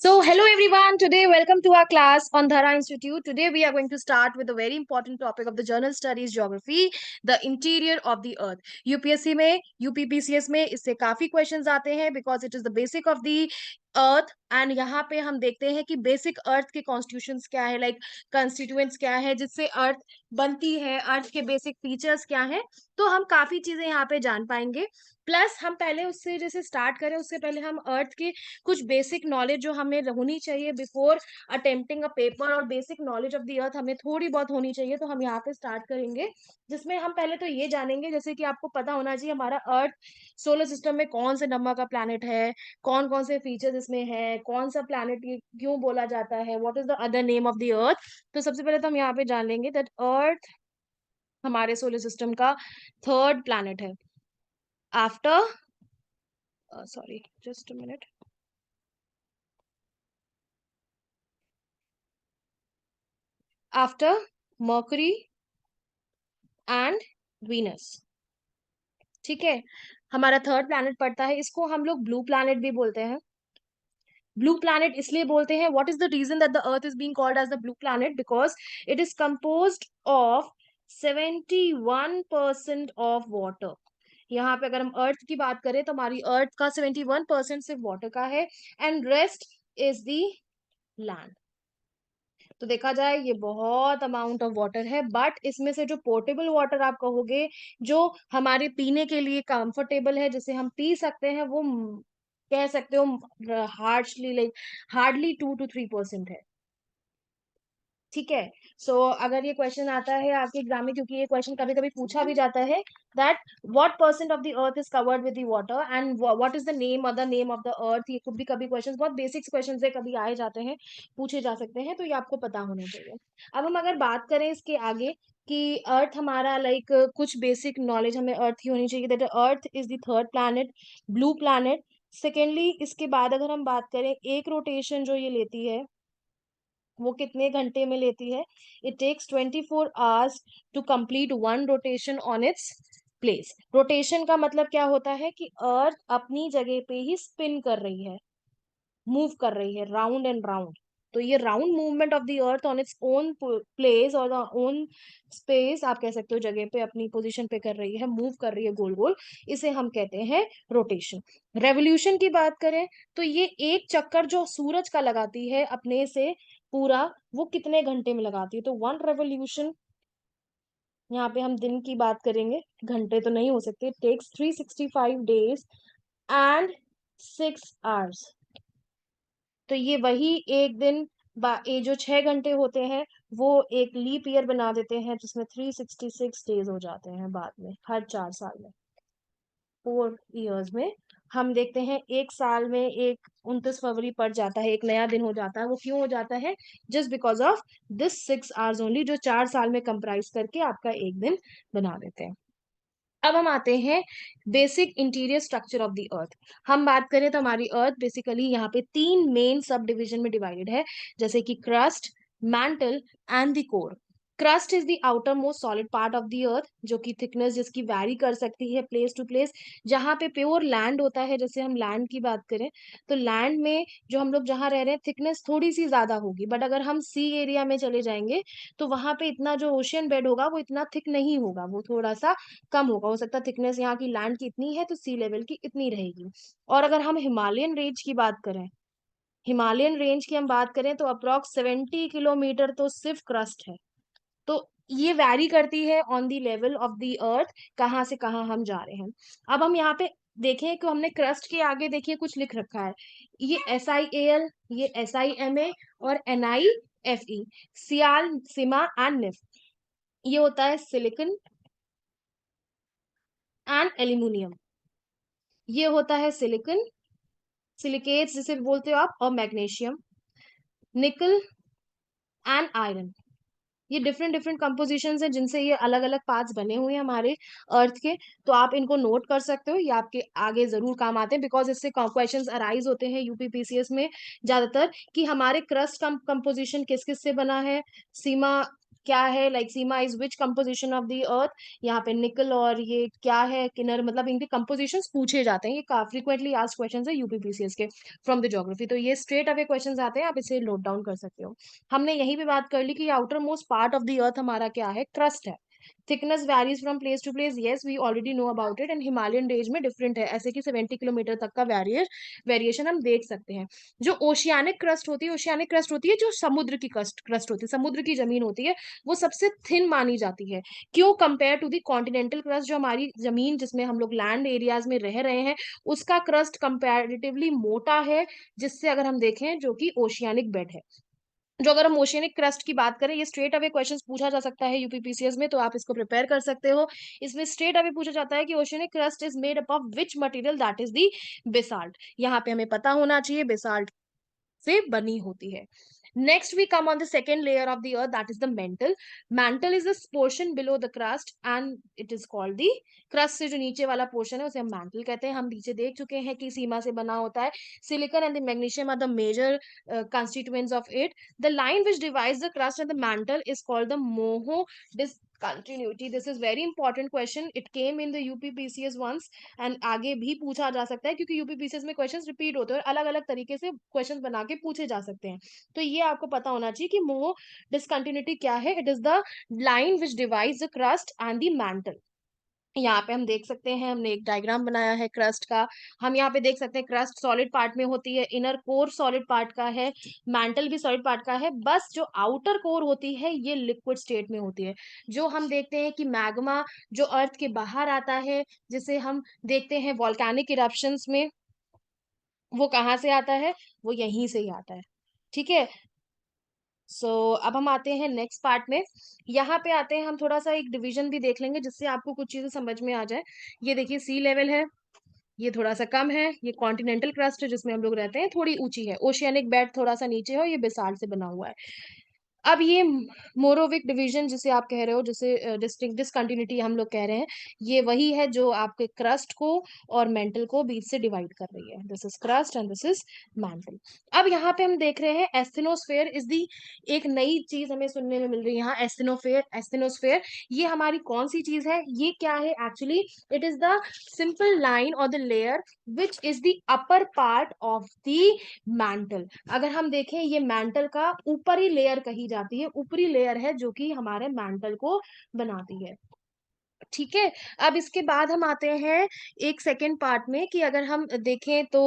So, hello everyone. Today, welcome to our class on Dhara Institute. Today, we are going to start with a very important topic of the General Studies Geography, the interior of the Earth. UPSC में, UPPCS में इससे काफी questions आते हैं because it is the basic of the earth and यहाँ पे हम देखते हैं कि बेसिक अर्थ के कॉन्स्टिट्यूशंस क्या है, लाइक कंस्टिट्यूएंट्स क्या है जिससे अर्थ बनती है, अर्थ के बेसिक फीचर्स क्या है। तो हम काफी चीजें यहाँ पे जान पाएंगे। प्लस हम पहले उससे जैसे स्टार्ट करें उससे पहले हम अर्थ के कुछ बेसिक नॉलेज जो हमें होनी चाहिए बिफोर अटेम्प्टिंग अ पेपर, और बेसिक नॉलेज ऑफ द अर्थ हमें थोड़ी बहुत होनी चाहिए, तो हम यहाँ पे स्टार्ट करेंगे। जिसमें हम पहले तो ये जानेंगे, जैसे कि आपको पता होना चाहिए हमारा अर्थ सोलर सिस्टम में कौन से नंबर का प्लैनेट है, कौन कौन से फीचर्स इसमें है, कौन सा प्लैनेट क्यों बोला जाता है, what is the other name of the अर्थ। तो सबसे पहले तो हम यहाँ पे जान लेंगे दैट अर्थ हमारे सोलर सिस्टम का थर्ड प्लैनेट है after sorry just a minute after mercury and Venus. ठीक है, हमारा थर्ड प्लैनेट पड़ता है, इसको हम लोग ब्लू प्लैनेट भी बोलते हैं। ब्लू प्लैनेट इसलिए बोलते हैं, what is the reason that the earth is being called as the blue planet, because it is composed of 71% of water. यहाँ पे अगर हम अर्थ की बात करें तो हमारी अर्थ का 71% सिर्फ वाटर का है and rest is the land. तो देखा जाए ये बहुत अमाउंट ऑफ वाटर है, बट इसमें से जो पोर्टेबल वाटर आप कहोगे, जो हमारे पीने के लिए कंफर्टेबल है, जिसे हम पी सकते हैं, वो कह सकते हो हार्डली लाइक हार्डली 2 to 3% है। ठीक है। सो अगर ये क्वेश्चन आता है आपके एग्जाम में, क्योंकि ये क्वेश्चन कभी कभी पूछा भी जाता है that what percent of the earth is covered with the water and what is the name other name of the अर्थ। ये खुद भी कभी क्वेश्चन बहुत बेसिक्स क्वेश्चन से कभी आए जाते हैं, पूछे जा सकते हैं, तो ये आपको पता होना चाहिए। अब हम अगर बात करें इसके आगे कि अर्थ हमारा लाइक कुछ बेसिक नॉलेज हमें अर्थ की होनी चाहिए, that earth is the third planet, blue planet. Secondly इसके बाद अगर हम बात करें एक रोटेशन जो ये लेती है वो कितने घंटे में लेती है, it takes 24 hours to complete one rotation on its place. Rotation का मतलब क्या होता है कि अर्थ अपनी जगह पे ही स्पिन कर रही है, मूव कर रही है राउंड एंड राउंड। तो ये round movement of the earth on its own place और ओन स्पेस, आप कह सकते हो जगह पे अपनी पोजीशन पे कर रही है, मूव कर रही है गोल गोल, इसे हम कहते हैं रोटेशन। रेवोल्यूशन की बात करें तो ये एक चक्कर जो सूरज का लगाती है अपने से पूरा, वो कितने घंटे में लगाती है। तो वन रेवोल्यूशन, यहाँ पे हम दिन की बात करेंगे, घंटे तो नहीं हो सकते, टेक्स 365 days एंड 6 hours। तो ये वही एक दिन ये जो 6 घंटे होते हैं वो एक लीप ईयर बना देते हैं, जिसमें 366 डेज हो जाते हैं बाद में, हर 4 साल में, 4 years में। हम देखते हैं एक साल में एक 29 फरवरी पड़ जाता है, एक नया दिन हो जाता है। वो क्यों हो जाता है? Just because of this 6 hours only, जो 4 साल में कंप्राइज करके आपका एक दिन बना देते हैं। अब हम आते हैं basic interior structure of the अर्थ। हम बात करें तो हमारी अर्थ बेसिकली यहाँ पे 3 मेन सब डिविजन में डिवाइडेड है, जैसे कि crust, mantle and the core. Crust is the outer most solid part of the earth, जो कि थिकनेस जिसकी वैरी कर सकती है प्लेस टू प्लेस। जहाँ पे प्योर लैंड होता है, जैसे हम लैंड की बात करें तो लैंड में जो हम लोग जहाँ रह रहे हैं थिकनेस थोड़ी सी ज्यादा होगी, बट अगर हम सी एरिया में चले जाएंगे तो वहां पे इतना जो ओशियन बेड होगा वो इतना थिक नहीं होगा, वो थोड़ा सा कम होगा। हो सकता है थिकनेस यहाँ की लैंड की इतनी है तो सी लेवल की इतनी रहेगी। और अगर हम हिमालयन रेंज की बात करें, हिमालयन रेंज की हम बात करें तो अप्रोक्स 70 किलोमीटर तो सिर्फ क्रस्ट है। तो ये वैरी करती है on the level of the अर्थ, कहाँ से कहाँ हम जा रहे हैं। अब हम यहाँ पे देखें कि हमने क्रस्ट के आगे देखिए कुछ लिख रखा है, ये SiAl, ये SiMa और NiFe, sial, sima and nife. ये होता है सिलिकन एंड एल्यूमिनियम। ये होता है सिलिकन, सिलिकेट्स जिसे बोलते हो आप, और मैग्नीशियम, निकल एंड आयरन। ये डिफरेंट डिफरेंट कंपोजिशंस हैं जिनसे ये अलग अलग पार्ट्स बने हुए हैं हमारे अर्थ के। तो आप इनको नोट कर सकते हो, ये आपके आगे जरूर काम आते हैं, बिकॉज इससे क्वेश्चंस अराइज होते हैं यूपीपीसीएस में ज्यादातर, कि हमारे क्रस्ट कंपोजिशन किस किस से बना है, सीमा क्या है, like Seema is which composition of the अर्थ, यहाँ पे निकल, और ये क्या है किनर, मतलब इनके कंपोजिशंस पूछे जाते हैं, ये काफी फ्रीक्वेंटली आस्क्ड क्वेश्चंस है यूपीपीसीएस के फ्रॉम द ज्योग्राफी। तो ये स्ट्रेट अवे क्वेश्चंस आते हैं, आप इसे नोट डाउन कर सकते हो। हमने यही भी बात कर ली कि outer most part of the earth हमारा क्या है, क्रस्ट है। Thickness varies from place to place, yes we already know about it, and Himalayan range में डिफरेंट है, ऐसे कि 70 किलोमीटर तक का वेरिएशन हम देख सकते हैं। जो ओशियानिक क्रस्ट होती है, ओशियानिक क्रस्ट होती है जो समुद्र की क्रस्ट क्रस्ट होती है, समुद्र की जमीन होती है, वो सबसे थिन मानी जाती है। क्यों, compare to the continental crust, जो हमारी जमीन जिसमें हम लोग लैंड एरियाज में रह रहे हैं, उसका क्रस्ट कंपैरेटिवली मोटा है, जिससे अगर हम देखें जो कि ओशियानिक बेड है। जो अगर हम ओशियनिक क्रस्ट की बात करें, ये स्ट्रेट अवे क्वेश्चंस पूछा जा सकता है यूपीपीसीएस में, तो आप इसको प्रिपेयर कर सकते हो। इसमें स्ट्रेट अवे पूछा जाता है कि oceanic crust is made up of which material, that is the basalt. यहाँ पे हमें पता होना चाहिए बेसाल्ट से बनी होती है। Next, we come on the second layer of the earth, that is the mantle. Mantle is the portion below the crust and it is called the crust। से जो नीचे वाला पोर्शन है उसे हम mantle कहते हैं। हम नीचे देख चुके हैं कि सीमा से बना होता है। Silicon and the magnesium are the major constituents of it. The line which divides the crust and the mantle is called the Moho discontinuity. This is very important question. It came in the UPPCS once and आगे भी पूछा जा सकता है, क्योंकि UPPCS में questions repeat होते हैं और अलग अलग तरीके से क्वेश्चंस बना के पूछे जा सकते हैं। तो ये आपको पता होना चाहिए कि मोह डिसकंटिन्यूटी क्या है। It is the line which divides the crust and the mantle. यहाँ पे हम देख सकते हैं, हमने एक डायग्राम बनाया है क्रस्ट का। हम यहाँ पे देख सकते हैं क्रस्ट सॉलिड पार्ट में होती है, इनर कोर सॉलिड पार्ट का है, मैंटल भी सॉलिड पार्ट का है, बस जो आउटर कोर होती है ये लिक्विड स्टेट में होती है। जो हम देखते हैं कि मैग्मा जो अर्थ के बाहर आता है, जिसे हम देखते हैं वॉल्केनिक इरप्शंस में, वो कहाँ से आता है, वो यहीं से ही आता है। ठीक है। अब हम आते हैं नेक्स्ट पार्ट में। यहाँ पे आते हैं, हम थोड़ा सा एक डिवीजन भी देख लेंगे जिससे आपको कुछ चीजें समझ में आ जाए। ये देखिए सी लेवल है, ये थोड़ा सा कम है, ये कॉन्टिनेंटल क्रस्ट है जिसमें हम लोग रहते हैं, थोड़ी ऊंची है। ओशियानिक बेड थोड़ा सा नीचे है और ये बेसाल्ट से बना हुआ है। अब ये मोरोविक डिवीजन जिसे आप कह रहे हो, जिसे डिस्टिंक्ट डिसकंटिन्यूटी हम लोग कह रहे हैं, ये वही है जो आपके क्रस्ट को और मेंटल को बीच से डिवाइड कर रही है। This is crust and this is mental. अब यहाँ पे हम देख रहे हैं एस्थेनोस्फेयर इज दी, एक नई चीज हमें सुनने में मिल रही है यहाँ, एस्थेनोफेयर एस्थेनोस्फेयर। ये हमारी कौन सी चीज है, ये क्या है actually, it is the simple line और the layer which is the upper part of the mantle. अगर हम देखें, ये मैंटल का ऊपरी लेयर कही जाती है, ऊपरी लेयर है जो कि हमारे मैंटल को बनाती है। ठीक है। अब इसके बाद हम आते हैं एक सेकेंड पार्ट में, कि अगर हम देखें तो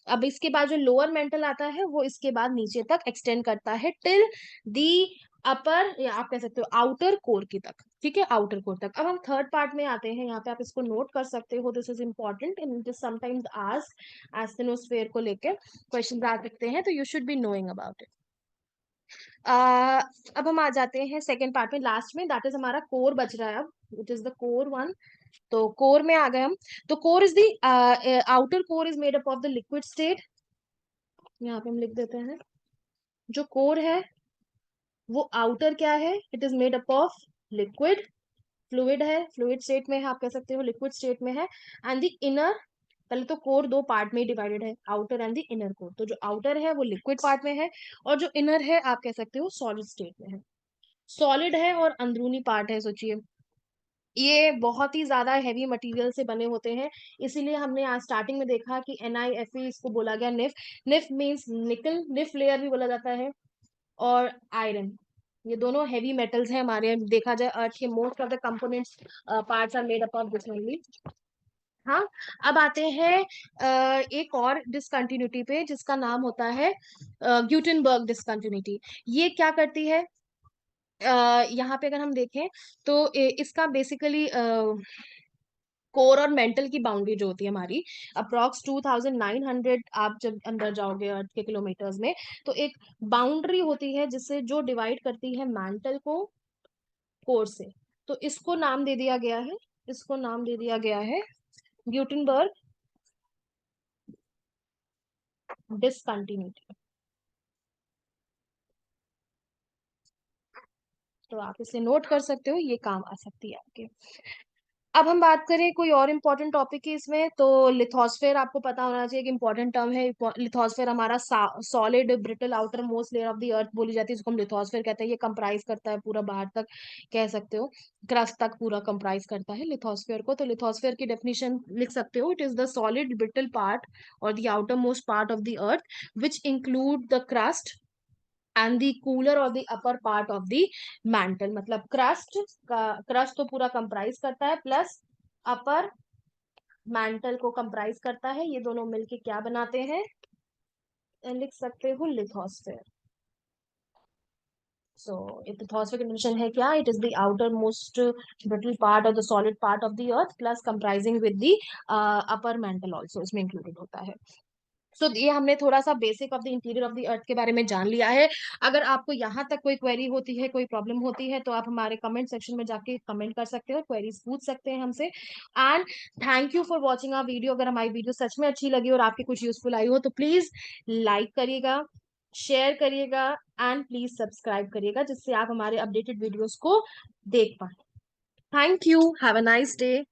अब इसके बाद जो लोअर मेंटल आता है वो इसके बाद नीचे तक एक्सटेंड करता है टिल दी अपर, या आप कह सकते हो आउटर कोर की तक। ठीक है, आउटर कोर तक। अब हम थर्ड पार्ट में आते हैं, यहाँ पे आप इसको नोट कर सकते हो, this is important in this sometimes asked asthenosphere को लेकर क्वेश्चन आ सकते हैं, तो you should be knowing about it. अब हम आ जाते हैं सेकेंड पार्ट में, लास्ट में, दैट इज हमारा कोर बच रहा है अब, it is the core one. तो कोर में आ गए हम। तो core is the outer core is made up of the liquid state. यहाँ पे हम लिख देते हैं, जो कोर है वो आउटर क्या है, it is made up of liquid, fluid है, फ्लूइड स्टेट में है, आप कह सकते हो लिक्विड स्टेट में है। एंड द इनर, पहले तो कोर दो पार्ट में डिवाइडेड है, outer and the inner core. तो जो आउटर है वो लिक्विड पार्ट में है, और जो इनर है आप कह सकते हो सॉलिड स्टेट में है। सॉलिड है और अंदरूनी पार्ट है, सोचिए ये बहुत ही ज्यादा हैवी मटेरियल से बने होते हैं। इसीलिए हमने आज स्टार्टिंग में देखा कि NiFe इसको बोला गया निफ। निफ मींस निकल, निफ लेयर भी बोला जाता है, और आयरन, ये दोनों हैवी मेटल्स हैं हमारे, देखा जाए अर्थ के most of the components parts are made up of this only. हाँ। अब आते हैं एक और डिसकंटिन्यूटी पे जिसका नाम होता है ग्यूटेनबर्ग डिसकंटिन्यूटी। ये क्या करती है, यहाँ पे अगर हम देखें तो इसका बेसिकली कोर और मेंटल की बाउंड्री जो होती है हमारी, अप्रॉक्स 2900, आप जब अंदर जाओगे अर्थ के किलोमीटर्स में, तो एक बाउंड्री होती है जिससे जो डिवाइड करती है मेंटल को कोर से। तो इसको नाम दे दिया गया है, इसको नाम दे दिया गया है ग्यूटेनबर्ग डिसकंटिन्यूटी। तो आप इसे नोट कर सकते हो, ये काम आ सकती है आपके। अब हम बात करें कोई और इम्पोर्टेंट टॉपिक है इसमें, तो लिथोस्फेयर आपको पता होना चाहिए कि इम्पोर्टेंट टर्म है। लिथोस्फेयर हमारा solid brittle outer most layer of the अर्थ बोली जाती है, जिसको हम लिथोस्फेयर कहते हैं। ये कंप्राइज करता है पूरा बाहर तक, कह सकते हो क्रस्ट तक पूरा कंप्राइज करता है लिथोस्फेयर को। तो लिथोस्फेयर की डेफिनेशन लिख सकते हो, it is the solid brittle part और the outer most part of the earth which include the crust and the cooler और the upper part of the mantle. मतलब क्रस्ट तो पूरा कंप्राइज करता है, प्लस अपर मैंटल को comprise करता है। ये दोनों मिलके क्या बनाते हैं, लिख सकते हो लिथोस्फेयर। सो लिथोस्फेयर की डेफिनेशन है क्या, it is the outer most brittle part और the solid part of the earth plus comprising with the upper mantle also, इसमें इंक्लूडेड होता है। सो ये हमने थोड़ा सा basic of the interior of the earth के बारे में जान लिया है। अगर आपको यहाँ तक कोई क्वेरी होती है, कोई प्रॉब्लम होती है, तो आप हमारे कमेंट सेक्शन में जाके कमेंट कर सकते हो, क्वेरीज पूछ सकते हैं हमसे। And thank you for watching our video. अगर हमारी वीडियो सच में अच्छी लगी और आपके कुछ यूजफुल आई हो तो प्लीज लाइक करिएगा, शेयर करिएगा एंड प्लीज सब्सक्राइब करिएगा, जिससे आप हमारे अपडेटेड वीडियोस को देख पाए। Thank you, have a nice day.